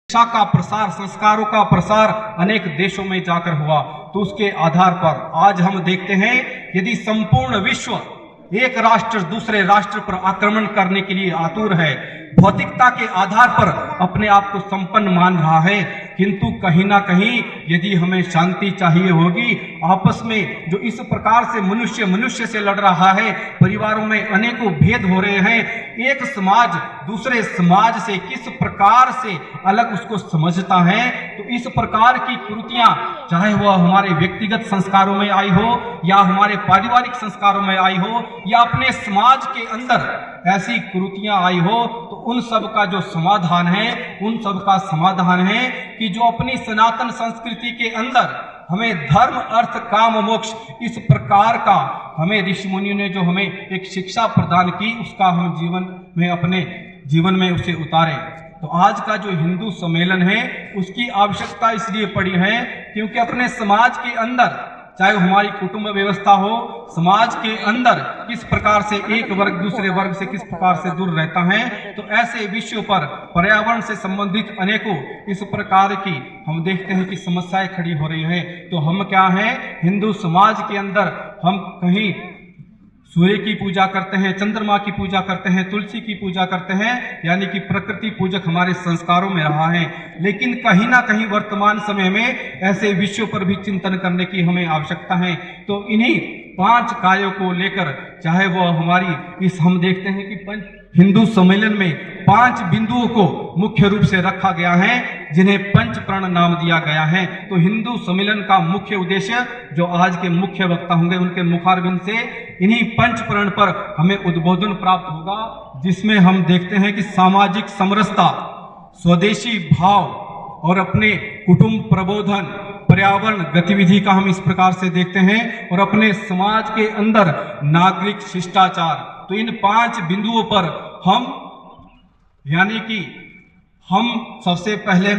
शिक्षा का प्रसार, संस्कारों का प्रसार अनेक देशों में जाकर हुआ। तो उसके आधार पर आज हम देखते हैं, यदि संपूर्ण विश्व एक राष्ट्र दूसरे राष्ट्र पर आक्रमण करने के लिए आतुर है, भौतिकता के आधार पर अपने आप को संपन्न मान रहा है, किंतु कहीं ना कहीं यदि हमें शांति चाहिए होगी, आपस में जो इस प्रकार से मनुष्य से लड़ रहा है, परिवारों में अनेकों भेद हो रहे हैं, एक समाज दूसरे समाज से किस प्रकार से अलग उसको समझता है, तो इस प्रकार की कुरीतियां चाहे वह हमारे व्यक्तिगत संस्कारों में आई हो या हमारे पारिवारिक संस्कारों में आई हो या अपने समाज के अंदर ऐसी कुरीतियां आई हो, तो उन सब का जो समाधान है, उन सब का समाधान है कि जो अपनी सनातन संस्कृति के अंदर हमें धर्म अर्थ काम मोक्ष इस प्रकार का हमें ऋषि मुनियों ने जो हमें एक शिक्षा प्रदान की, उसका हम जीवन में अपने जीवन में उसे उतारे। तो आज का जो हिंदू सम्मेलन है, उसकी आवश्यकता इसलिए पड़ी है क्योंकि अपने समाज के अंदर, चाहे हमारी कुटुंब व्यवस्था हो, समाज के अंदर किस प्रकार से एक वर्ग दूसरे वर्ग से किस प्रकार से दूर रहता है, तो ऐसे विषयों पर पर्यावरण से संबंधित अनेकों इस प्रकार की हम देखते हैं कि समस्याएं खड़ी हो रही हैं। तो हम क्या हैं, हिंदू समाज के अंदर हम कहीं सूर्य की पूजा करते हैं, चंद्रमा की पूजा करते हैं, तुलसी की पूजा करते हैं, यानी कि प्रकृति पूजक हमारे संस्कारों में रहा है। लेकिन कहीं ना कहीं वर्तमान समय में ऐसे विषयों पर भी चिंतन करने की हमें आवश्यकता है। तो इन्हीं 5 कार्यों को लेकर, चाहे वह हमारी इस हम देखते हैं कि हिंदू सम्मेलन में 5 बिंदुओं को मुख्य रूप से रखा गया है, जिन्हें पंच प्रण नाम दिया गया है। तो हिंदू सम्मेलन का मुख्य उद्देश्य, जो आज के मुख्य वक्ता होंगे उनके मुखारबिंद से इन्हीं पंच प्रण पर हमें उद्बोधन प्राप्त होगा, जिसमें हम देखते हैं कि सामाजिक समरसता, स्वदेशी भाव और अपने कुटुंब प्रबोधन, पर्यावरण गतिविधि का हम इस प्रकार से देखते हैं, और अपने समाज के अंदर नागरिक शिष्टाचार। तो इन 5 बिंदुओं पर हम, यानी कि हम सबसे पहले